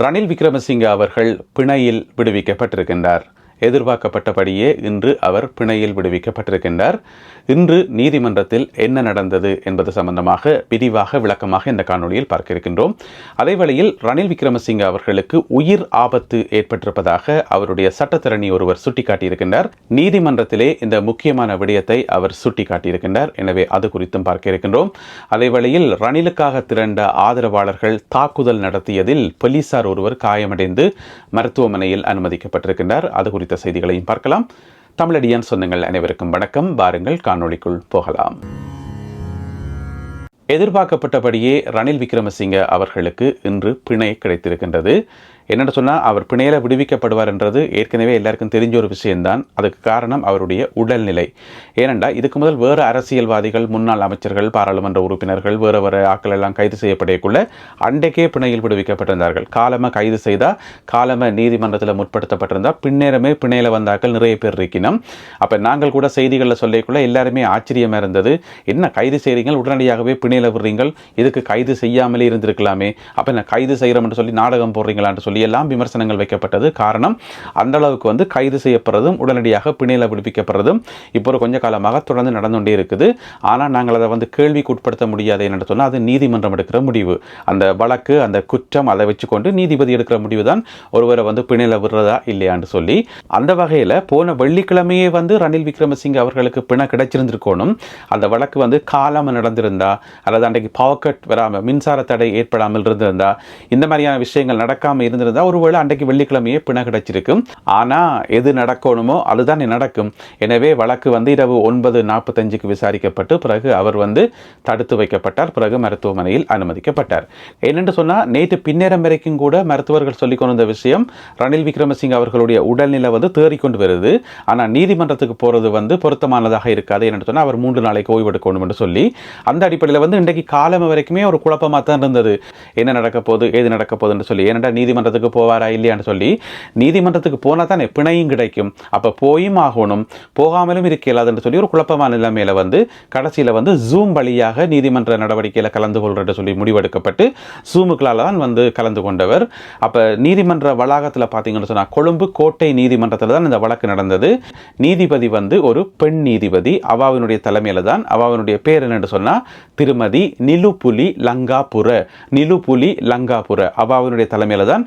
ரணில் விக்ரமசிங்க அவர்கள் பிணையில் விடுவிக்கப்பட்டிருக்கின்றார். எதிர்பார்க்கப்பட்டபடியே இன்று அவர் பிணையில் விடுவிக்கப்பட்டிருக்கின்றார். இன்று நீதிமன்றத்தில் என்ன நடந்தது என்பது சம்பந்தமாக விரிவாக விளக்கமாக இந்த காணொலியில் பார்க்க இருக்கின்றோம். அதே வேளையில் ரணில் விக்ரமசிங்க அவர்களுக்கு உயிர் ஆபத்து ஏற்பட்டிருப்பதாக அவருடைய சட்டத்தரணி ஒருவர் சுட்டிக்காட்டியிருக்கின்றார். நீதிமன்றத்திலே இந்த முக்கியமான விடயத்தை அவர் சுட்டிக்காட்டியிருக்கின்றார். எனவே அது குறித்தும் பார்க்க இருக்கின்றோம். அதே வேளையில் ரணிலுக்காக திரண்ட ஆதரவாளர்கள் தாக்குதல் நடத்தியதில் போலீசார் ஒருவர் காயமடைந்து மருத்துவமனையில் அனுமதிக்கப்பட்டிருக்கின்றார். அது குறித்த செய்திகளையும் பார்க்கலாம். தமிழடியான் சொந்தங்கள் அனைவருக்கும் வணக்கம். வாருங்கள் காணொளிக்குள் போகலாம். எதிர்பார்க்கப்பட்டபடியே ரணில் விக்ரமசிங்க அவர்களுக்கு இன்று பிணை கிடைத்திருக்கின்றது. என்னென்னு சொன்னால், அவர் பிணையில விடுவிக்கப்படுவார் என்றது ஏற்கனவே எல்லாருக்கும் தெரிஞ்ச ஒரு விஷயம்தான். அதுக்கு காரணம் அவருடைய உடல்நிலை. ஏனென்றால் இதுக்கு முதல் வேறு அரசியல்வாதிகள், முன்னாள் அமைச்சர்கள், பாராளுமன்ற உறுப்பினர்கள், வேறு ஆட்கள் எல்லாம் கைது செய்யப்படக்குள்ள அன்றைக்கே பிணையில் விடுவிக்கப்பட்டிருந்தார்கள். காலமாக கைது செய்தால், காலமாக நீதிமன்றத்தில் முற்படுத்தப்பட்டிருந்தால் பின்னேரமே பிணையில வந்தாக்கள் நிறைய பேர் இருக்கணும். அப்போ நாங்கள் கூட செய்திகளில் சொல்லிக்குள்ள எல்லாருமே ஆச்சரியமாக இருந்தது. என்ன கைது செய்கிறீங்க, உடனடியாகவே பிணையில விடுறீங்கள், இதுக்கு கைது செய்யாமலே இருந்திருக்கலாமே, அப்போ நான் கைது செய்கிறோம்னு சொல்லி நாடகம் போடுறீங்களான்னு சொல்லி எல்லாம் விமர்சனங்கள் வைக்கப்பட்டது. காரணம், அந்த அளவுக்கு கைது செய்யப்படுறதும் உடனடியாக பிணையில விடுவிக்கப்படுறதும் இப்போ கொஞ்ச காலமாக தொடர்ந்து நடந்து கொண்டே இருக்குது. ஆனால் நாங்கள் அதை கேள்விக்கு உட்படுத்த முடியாது. என்று சொன்னால் அது நீதிமன்றம் எடுக்கிற முடிவு. அந்த வழக்கு, அந்த குற்றம், அதை வச்சுக்கொண்டு நீதிபதி எடுக்கிற முடிவு தான் ஒருவரை பிணையில விடுறதா இல்லையான்னு சொல்லி. அந்த வகையில் போன வெள்ளிக்கிழமையே ரணில் விக்ரமசிங்க அவர்களுக்கு பிணை கிடைச்சிருந்திருக்கணும். அந்த வழக்கு காலம் நடந்திருந்தா, அல்லது அன்றைக்கு பவர் கட் வராமல், மின்சார தடை ஏற்படாமல் இருந்திருந்தா, இந்த மாதிரியான விஷயங்கள் நடக்காமல் இருந்திருந்தா ஒருவேளை அன்றைக்கு வெள்ளிக்கிழமையே பிணை கிடைச்சிருக்கும். ஆனால் எது நடக்கணுமோ அதுதான் நடக்கும். எனவே வழக்கு இரவு 9:45 விசாரிக்கப்பட்டு பிறகு அவர் தடுத்து வைக்கப்பட்டார். பிறகு மருத்துவமனையில் அனுமதிக்கப்பட்டார். என்னென்று சொன்னால், நேற்று பின்னேரம் வரைக்கும் கூட மருத்துவர்கள் சொல்லிக் கொண்ட விஷயம், ரணில் விக்ரமசிங்க அவர்களுடைய உடல்நிலை தேறிக்கொண்டு வருது. ஆனால் நீதிமன்றத்துக்கு போகிறது பொருத்தமானதாக இருக்காது. என்னென்னு சொன்னால், அவர் 3 நாளைக்கு ஓய்வெடுக்கணும் என்று சொல்லி அந்த அடிப்படையில் இன்றைக்கு காலம் வரைக்குமே ஒரு குழப்பமாக தான் இருந்தது. என்ன நடக்க போகுது, ஏது நடக்க போகுதுன்னு சொல்லி. ஏனென்றால் நீதிமன்றத்துக்கு போவாரா இல்லையான்னு சொல்லி, நீதிமன்றத்துக்கு போனால் தானே பிணையும் கிடைக்கும். அப்போ போயும் ஆகணும், போகாமலும் இருக்கலாதுன்னு சொல்லி ஒரு குழப்பமான நிலைமையில கடைசியில் ஜூம் வழியாக நீதிமன்ற நடவடிக்கையில் கலந்து கொள்றது சொல்லி முடிவெடுக்கப்பட்டு ஜூமுக்களால் தான் கலந்து கொண்டவர். அப்போ நீதிமன்ற வளாகத்தில் பார்த்தீங்கன்னு சொன்னால், கொழும்பு கோட்டை நீதிமன்றத்தில் தான் இந்த வழக்கு நடந்தது. நீதிபதி ஒரு பெண் நீதிபதி. அவாவினுடைய தலைமையில் தான், அவாவினுடைய பேர் என்னென்னு சொன்னால் திருமதி நிலுப்புலி லங்காபுர. நிலுப்புலி லங்காபுர அவாவினுடைய தலைமையில் தான்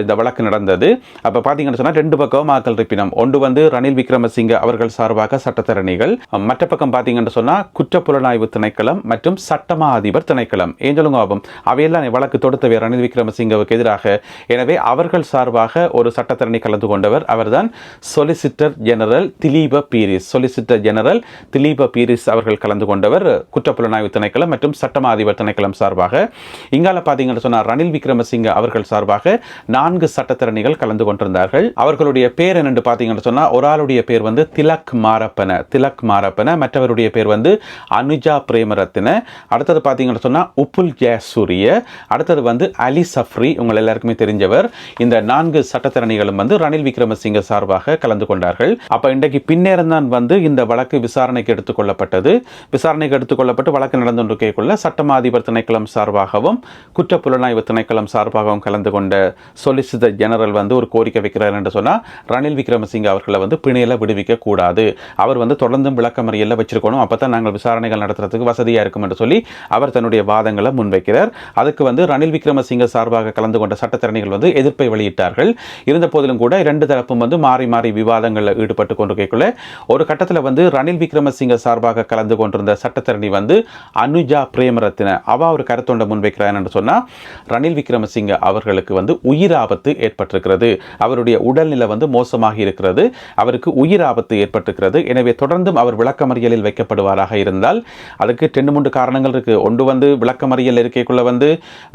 இந்த வழக்கு நடந்தது. அப்போ பார்த்தீங்கன்னு சொன்னால் 2 பக்கம் ஆக்கள் இருப்பினம். ஒன்று ரணில் விக்ரமசிங்க அவர்கள் சார்பாக சட்டத்தரணிகள், மற்ற பக்கம் பார்த்தீங்கன்னு சொன்னால் குற்றப்புலனாய்வு திணைக்களம் மற்றும் சட்டமா அதிபர் திணைக்களம். ஏஞ்சலுங்காபம் அவையெல்லாம் வழக்கு தொடுத்தவை ரணில் விக்ரமசிங்கவுக்கு எதிராக. எனவே அவர்கள் சார்பாக ஒரு சட்டத்தரணி கலந்து கொண்டவர். அவர்தான் solicitor general Dileepa Peiris. Solicitor general Dileepa Peiris அவர்கள் கலந்து கொண்டவர் குற்றப்புலனாய்வு திணைக்களம் மற்றும் சட்டமா அதிபர் திணைக்களம் சார்பாக. இங்கால பார்த்தீங்கன்னு சொன்னால் ரணில் விக்ரமசிங்க அவர்கள் சார்பாக 4 சட்டத்தரணிகள் கலந்து கொண்டிருந்தார்கள். அவர்களுடைய பேர் என்னென்று பார்த்தீங்கன்னு சொன்னால், ஒரு ஆளுடைய பேர் திலக் மாரப்பன. திலக் மாரப்பன. மற்றவருடைய பேர் அனுஜா பிரேமரத்ன. அடுத்தது பார்த்தீங்கன்னு சொன்னால் உப்புல் ஜெயசூரிய. அடுத்தது அலி சஃப்ரி. உங்கள் எல்லாருக்குமே தெரிஞ்சவர். இந்த 4 சட்டத்தரணிகளும் ரணில் விக்ரமசிங்க சார்பாக கலந்து கொண்டார்கள். அப்போ இன்றைக்கு பின்னேரம் தான் இந்த வழக்கு விசாரணைக்கு எடுத்துக்கொள்ளப்பட்டது. விசாரணைக்கு எடுத்துக்கொள்ளப்பட்டு வழக்கு நடந்து கொண்டிருக்கக்குள்ள சட்டமா அதிபர் திணைக்களம் சார்பாகவும் குற்றப்புலனாய்வு திணைக்களம் சார்பாகவும் கலந்து கொண்ட சொலிசிட்டர் ஜெனரல் ஒரு கோரிக்கை வைக்கிறார் என்று சொன்னால், ரணில் விக்ரமசிங்க அவர்களை பிணையில விடுவிக்க கூடாது, அவர் தொடர்ந்தும் விளக்கமறியல்ல வச்சிருக்கணும், அப்பதான் நாங்கள் விசாரணைகள் நடத்துறதுக்கு வசதியா இருக்கும் என்று சொல்லி அவர் தன்னுடைய வாதங்களை முன்வைக்கிறார். அதுக்கு ரணில் விக்ரமசிங்க சார்பாக கலந்து கொண்ட சட்டத்தரணிகள் எதிர்ப்பை வெளியிட்டார்கள். இருந்த போதிலும் கூட 2 தரப்பும் மாறி மாறி விவாதங்களில் ஈடுபட்டு கொண்டிருக்கக்குள்ள ஒரு கட்டத்தில் ரணில் விக்ரமசிங்க சார்பாக கலந்து கொண்டிருந்த சட்டத்தரணி அனுஜா பிரேமரத்ன அவ ஒரு கருத்தொண்டை முன்வைக்கிறார் என்று சொன்னால், ரணில் விக்ரமசிங்க அவர்களுக்கு உயிர் ஆபத்து ஏற்பட்டிருக்கிறது, அவருடைய உடல்நிலை மோசமாக இருக்கிறது, அவருக்கு உயிர் ஆபத்து ஏற்பட்டிருக்கிறது. எனவே தொடர்ந்தும் அவர் விளக்கமறியலில் வைக்கப்படுவாராக இருந்தால் அதுக்கு 2-3 காரணங்கள் இருக்கு. ஒன்று விளக்கமறியல் இருக்கைக்குள்ள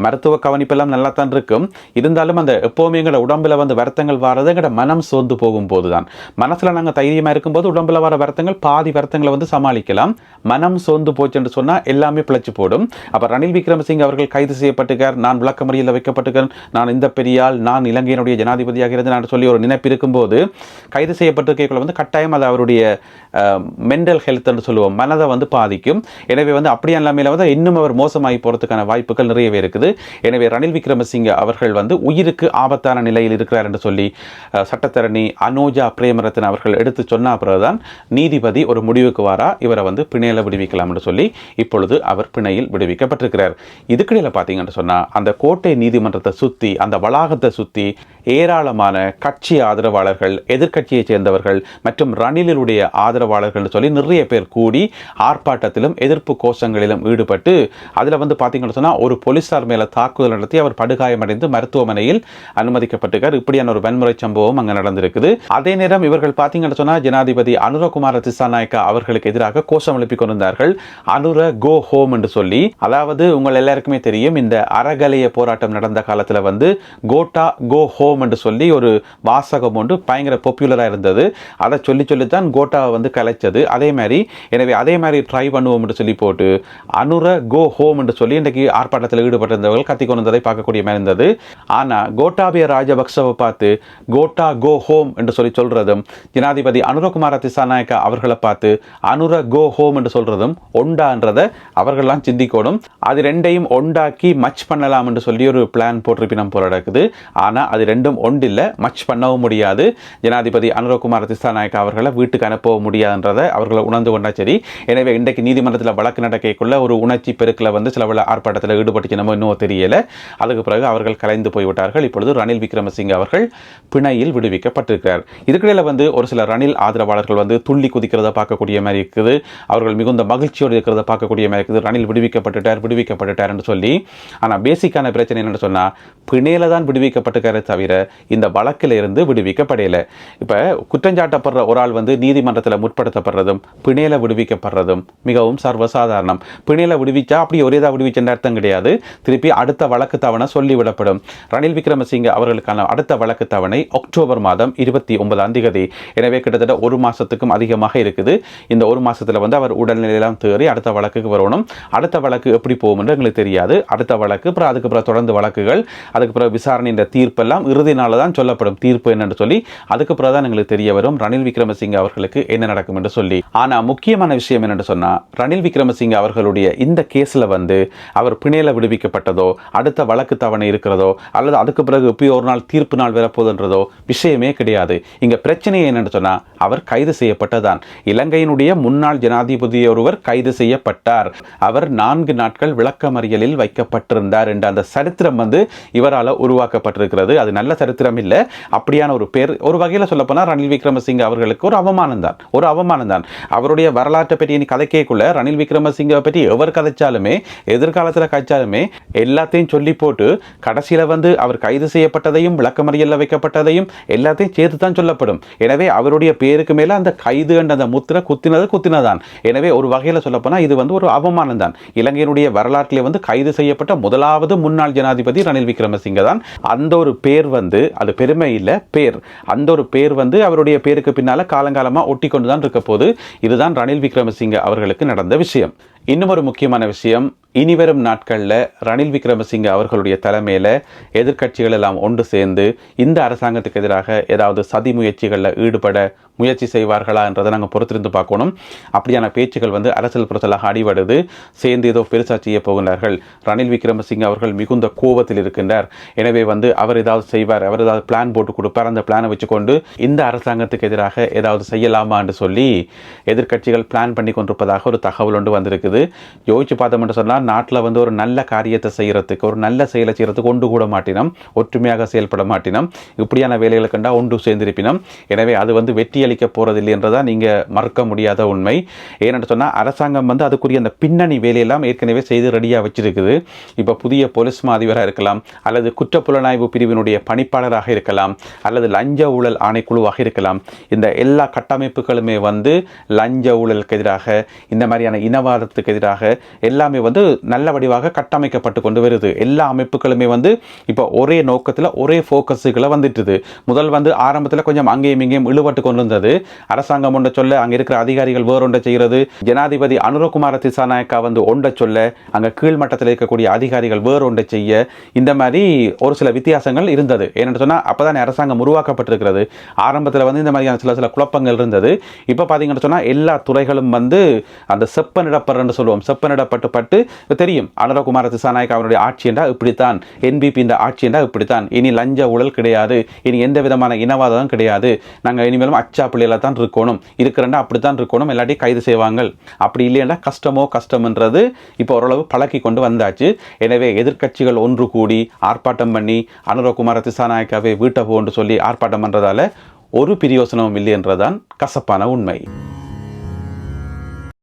மருத்துவ கவனிப்பெல்லாம் நல்லா தான் இருக்கும். இருந்தாலும் அந்த எப்பவுமே எங்களோட உடம்புல வருத்தங்கள் வாரது எங்களோட மனம் சோர்ந்து போகும்போது தான். மனசுல நாங்கள் தைரியமா இருக்கும்போது உடம்புல வர வருத்தங்கள் பாதி வருத்தங்களை சமாளிக்கலாம். மனம் சோர்ந்து போச்சு என்று சொன்னா எல்லாமே பிழைச்சு போடும். அப்ப ரணில் விக்ரமசிங்க அவர்கள் கைது செய்யப்பட்டிருக்கார், நான் விளக்கமறியலில் வைக்கப்பட்டிருக்கேன், நான் இந்த பெரிய ஜனாதிபதியால் நான் இலங்கையினுடைய ஜனாதிபதியாக இருந்து நான் சொல்லி ஒரு நினைப்பு இருக்கும்போது கைது செய்யப்பட்டிருக்கைக்குள்ள வந்து கட்டாயம் அது அவருடைய மென்டல் ஹெல்த் என்று சொல்லுவோம், மனதை வந்து பாதிக்கும். எனவே வந்து அப்படியே இல்லாமல் வந்து இன்னும் அவர் மோசமாகி போகிறதுக்கான வாய்ப்புகள் நிறையவே இருக்குது. எனவே ரணில் விக்ரமசிங்க அவர்கள் வந்து உயிருக்கு ஆபத்தான நிலையில் இருக்கிறார் என்று சொல்லி சட்டத்தரணி அனோஜா பிரேமரத்ன அவர்கள் எடுத்து சொன்ன பிறகுதான் நீதிபதி ஒரு முடிவுக்கு வாரா இவரை வந்து பிணையில் விடுவிக்கலாம் என்று சொல்லி இப்பொழுது அவர் பிணையில் விடுவிக்கப்பட்டிருக்கிறார். இதுக்கிடையில் பார்த்தீங்கன்னு சொன்னால் அந்த கோட்டை நீதிமன்றத்தை சுற்றி அந்த வளாகத்தை சுற்றி ஏராளமான கட்சி ஆதரவாளர்கள், எதிர்க்கட்சியைச் சேர்ந்தவர்கள் மற்றும் ரணிலுடைய ஆதரவாளர்கள் சொல்லி நிறைய பேர் கூடி ஆர்ப்பாட்டத்திலும் எதிர்ப்பு கோஷங்களிலும் ஈடுபட்டு அதில் வந்து பார்த்தீங்கன்னு சொன்னால் ஒரு போலீசார் மேலே தாக்குதல் நடத்தி அவர் படுகாயமடைந்து மருத்துவமனையில் அனுமதிக்கப்பட்டிருக்கார். இப்படியான ஒரு வன்முறை சம்பவம் அங்கே நடந்திருக்குது. அதே நேரம் இவர்கள் பார்த்தீங்கன்னு சொன்னால் ஜனாதிபதி அனுரகுமார திசாநாயக்கா அவர்களுக்கு எதிராக கோஷம் எழுப்பி கொண்டிருந்தார்கள். அனுர கோ ஹோம் என்று சொல்லி, அதாவது உங்கள் எல்லாருக்குமே தெரியும் இந்த அறகலைய போராட்டம் நடந்த காலத்தில் வந்து கோட்டா கோ ஹோம் என்று சொல்லி ஒரு வாசகம் ஒன்று பயங்கர பாப்புலராக இருந்தது. அதை சொல்லித்தான் கோட்டாவை வந்து கலைச்சது. அதே மாதிரி எனவே அதே மாதிரி ட்ரை பண்ணுவோம் என்று சொல்லி போட்டு அனுர கோ ஹோம் என்று சொல்லி இன்றைக்கு ஆர்ப்பாட்டத்தில் ஈடுபட்டிருந்தவர்கள் கத்தி கொண்டதை பார்க்கக்கூடிய மாதிரி இருந்தது. ஆனால் கோட்டாபய ராஜபக்சவை பார்த்து கோட்டா கோ ஹோம் என்று சொல்லி சொல்றதும், ஜனாதிபதி அனுரகுமார திசாநாயக்கா அவர்களை பார்த்து அனுர கோ ஹோம் என்று சொல்றதும் ஒண்டான்றதை அவர்கள்லாம் சிந்திக்கணும். அது ரெண்டையும் ஒண்டாக்கி மச் பண்ணலாம் என்று சொல்லி ஒரு பிளான் போட்டிருப்பினம் போல நடக்குது. ஆனால் அது ரெண்டும் ஒன்றில்லை, மச் பண்ணவும் முடியாது. ஜனாதிபதி அனுரகுமார திசாநாயக்கா அவர்களை வீட்டுக்கு அனுப்பவும் முடியாதுன்றதை அவர்களை உணர்ந்து கொண்டா சரி. எனவே இன்றைக்கு நீதிமன்றத்தில் வழக்கு நடக்கக்குள்ள ஒரு உணர்ச்சி பெருக்கில் வந்து சில ஆர்ப்பாட்டத்தில் ஈடுபட்டு நம்ம இன்னும் தெரியல. அதுக்கு பிறகு அவர்கள் கலைந்து போய்விட்டார்கள். இப்பொழுது ரணில் விக்ரமசிங்க அவர்கள் பிணையில் விடுவிக்கப்பட்டிருக்கிறார். இதுக்கிடையில் வந்து ஒரு சில ரணில் ஆதரவாளர்கள் வந்து துள்ளி குதிக்கிறத பார்க்கக்கூடிய மாதிரி இருக்குது. அவர்கள் மிகுந்த மகிழ்ச்சியோடு இருக்கிறத பார்க்கக்கூடிய மாதிரி இருக்குது. ரணில் விடுவிக்கப்பட்டுட்டார் என்று சொல்லி. ஆனால் பேசிக்கான பிரச்சனை என்னன்னு சொன்னால் பிணையில தான் விடுவிக்கப்பட்டிருக்காரே தவிர இந்த வழக்கில் இருந்து விடுவிக்கப்படையில. இப்போ குற்றஞ்சாட்டப்படுற ஒரு ஆள் வந்து நீதிமன்றத்தில் முற்படுத்தப்படுறதும் பிணையில விடுவிக்கப்படுறதும் மிகவும் சர்வசாதாரணம். பிணையில விடுவிச்சா அப்படி ஒரேதாக விடுவிச்ச அர்த்தம் கிடையாது. திருப்பி அடுத்த வழக்கு தவணை சொல்லிவிடப்படும். ரணில் விக்ரமசிங்க அவர்களுக்கான அடுத்த வழக்கு தவணை அக்டோபர் மாதம் 29 எனவே கிட்டத்தட்ட ஒரு மாசத்துக்கும் அதிகமாக இருக்குது. இந்த ஒரு மாசத்துல வந்து அவர் உடல்நிலையெல்லாம் தேறி அடுத்த வழக்குக்கு வரணும். அடுத்த வழக்கு எப்படி போகும் என்று எங்களுக்கு தெரியாது. அடுத்த வழக்கு அப்புறம் அதுக்கு பிறகு தொடர்ந்து வழக்குகள், அதுக்கு பிறகு விசாரணை தீர்ப்பெல்லாம் இறுதி நாள் தான் சொல்லப்படும். தீர்ப்பு என்னன்னு சொல்லி அதுக்கு பிறகு தான் எங்களுக்கு தெரிய வரும் ரணில் விக்ரமசிங்க அவர்களுக்கு என்ன நடக்கும் என்று சொல்லி. ஆனா முக்கியமான விஷயம் என்னன்னு சொன்னா ரணில் விக்ரமசிங்க அவர்களுடைய இந்த கேஸ்ல வந்து அவர் பிணையில விடுவிக்கப்பட்டதோ, அடுத்த வழக்கு தவணை இருக்கிறதோ, அல்லது அதுக்கு பிறகு இப்போ ஒரு நாள் தீர்ப்பு நாள் வரப்போதுன்றதோ விஷயமே கிடையாது. இங்க பிரச்சனை என்னன்னு சொன்னா அவர் கைது செய்யப்பட்டதான். இலங்கையினுடைய முன்னாள் ஜனாதிபதி ஒருவர் கைது செய்யப்பட்டார். அவர் 4 நாட்கள் விளக்கமறியலில் வைக்கப்பட்டிருந்தார் என்ற அந்த சரித்திரம் வந்து இவரால் உருவாக்கப்பட்டிருக்கிறது. அது நல்ல சரித்திரம் இல்லை. அப்படியான ஒரு பேர் ஒரு வகையில் சொல்ல போனால் ரணில் விக்ரமசிங்க அவர்களுக்கு ஒரு அவமானம் தான். அவருடைய வரலாற்றை பற்றி இனி கதைக்கேக்குள்ள ரணில் விக்ரமசிங்க பற்றி எவர் கதைச்சாலுமே எதிர்காலத்தில் கதைச்சாலுமே எல்லாத்தையும் சொல்லி போட்டு கடைசியில் வந்து அவர் கைது செய்யப்பட்டதையும் விளக்கமறியலில் வைக்கப்பட்டதையும் எல்லாத்தையும் சேர்த்து தான் சொல்லப்படும். எனவே அவருடைய பேருக்கு மேலே அந்த கைது என்ற அந்த முத்திரை குத்தினதான். எனவே ஒரு வகையில் சொல்ல போனால் இது வந்து ஒரு அவமானம் தான். இலங்கையினுடைய வரலாற்றிலே வந்து கைது செய்யப்பட்ட முதலாவது முன்னாள் ஜனாதிபதி ரணில் விக்ரமசிங்க தான். அந்த ஒரு பேர் வந்து அது பெருமை இல்லை, பேர். அந்த ஒரு பேர் வந்து அவருடைய பேருக்கு பின்னால காலங்காலமாக ஒட்டி கொண்டு தான் இருக்க போது. இதுதான் ரணில் விக்ரமசிங்க அவர்களுக்கு நடந்த விஷயம். இன்னும் ஒரு முக்கியமான விஷயம், இனிவரும் நாட்களில் ரணில் விக்ரமசிங்க அவர்களுடைய தலைமையில் எதிர்க்கட்சிகள் எல்லாம் ஒன்று சேர்ந்து இந்த அரசாங்கத்துக்கு எதிராக ஏதாவது சதி முயற்சிகளில் ஈடுபட முயற்சி செய்வார்களா என்றதை நாங்கள் பொறுத்திருந்து பார்க்கணும். அப்படியான பேச்சுகள் வந்து அரசியல் புறத்தலாக அடிபடுது. சேர்ந்து ஏதோ பெருசாக செய்ய போகிறார்கள். ரணில் விக்ரமசிங்க அவர்கள் மிகுந்த கோபத்தில் இருக்கின்றார். எனவே வந்து அவர் ஏதாவது செய்வார், அவர் ஏதாவது பிளான் போட்டு கொடுப்பார். அந்த பிளானை வச்சுக்கொண்டு இந்த அரசாங்கத்துக்கு எதிராக ஏதாவது செய்யலாமா என்று சொல்லி எதிர்க்கட்சிகள் பிளான் பண்ணி கொண்டிருப்பதாக ஒரு தகவல் ஒன்று வந்திருக்குது. யோசிச்சு பார்த்தோம்னு சொன்னால் நாட்டில் வந்து ஒரு நல்ல காரியத்தை செய்யறதுக்கு, ஒரு நல்ல செயலை செய்யறதுக்கு ஒன்று கூட மாட்டினோம், ஒற்றுமையாக செயல்பட மாட்டினோம். இப்படியான வேலைகளை கண்டா ஒன்று சேர்ந்திருப்பினோம். எனவே அது வந்து வெற்றி அளிக்க போறதில்லை என்றதான் நீங்க மறுக்க முடியாத உண்மை. ஏன்னு சொன்னா அரசாங்கம் வந்து அதுக்குரிய அந்த பின்னணி வேலையெல்லாம் ஏற்கனவே செய்து ரெடியா வச்சிருக்குது. இப்ப புதிய போலீஸ் அதிபராக இருக்கலாம், அல்லது குற்றப்புலனாய்வு பிரிவினுடைய பணிப்பாளராக இருக்கலாம், அல்லது லஞ்ச ஊழல் ஆணைக்குழுவாக இருக்கலாம். இந்த எல்லா கட்டமைப்புகளுமே வந்து லஞ்ச ஊழலுக்கு எதிராக, இந்த மாதிரியான இனவாதத்துக்கு அரசாங்கத்துக்கு எதிராக எல்லாமே வந்து நல்ல வடிவாக கட்டமைக்கப்பட்டு கொண்டு வருது. எல்லா அமைப்புகளுமே வந்து இப்போ ஒரே நோக்கத்தில் ஒரே ஃபோக்கஸுகளை வந்துட்டுது. முதல் வந்து ஆரம்பத்தில் கொஞ்சம் அங்கேயும் இங்கேயும் இழுபட்டு கொண்டு இருந்தது. அரசாங்கம் ஒன்றை சொல்ல அங்கே இருக்கிற அதிகாரிகள் வேறு ஒன்றை செய்கிறது. ஜனாதிபதி அனுரகுமார திசாநாயக்கா வந்து ஒன்றை சொல்ல அங்கே கீழ்மட்டத்தில் இருக்கக்கூடிய அதிகாரிகள் வேறு ஒன்றை செய்ய, இந்த மாதிரி ஒரு சில வித்தியாசங்கள் இருந்தது. ஏன்னு சொன்னால் அப்போ தான் அரசாங்கம் உருவாக்கப்பட்டிருக்கிறது. ஆரம்பத்தில் வந்து இந்த மாதிரியான சில குழப்பங்கள் இருந்தது. இப்போ பார்த்தீங்கன்னு சொன்னால் எல்லா துறைகளும் வந்து அந்த செப்பனிடப்படுறன்னு சொல்லுவோம், செப்பனிடப்பட்டு தெரியும் அனுரகுமார திசாநாயக்கா அவருடைய ஆட்சி என்றால் இப்படித்தான், என்பிபி இந்த ஆட்சி என்றால் இப்படித்தான், இனி லஞ்ச ஊழல் கிடையாது, இனி எந்த விதமான இனவாதம் கிடையாது, நாங்கள் இனிமேலும் அச்சா பிள்ளையில தான் இருக்கணும், இருக்கிறண்டா அப்படித்தான் இருக்கணும், எல்லாத்தையும் கைது செய்வாங்க, அப்படி இல்லையா கஷ்டம்ன்றது இப்போ ஓரளவு பழக்கி கொண்டு வந்தாச்சு. எனவே எதிர்க்கட்சிகள் ஒன்று கூடி ஆர்ப்பாட்டம் பண்ணி அனுரகுமார திசாநாயக்காவை வீட்டை போன்று சொல்லி ஆர்ப்பாட்டம் பண்ணுறதால ஒரு பிரயோசனமும் இல்லை என்றதான் கசப்பான உண்மை.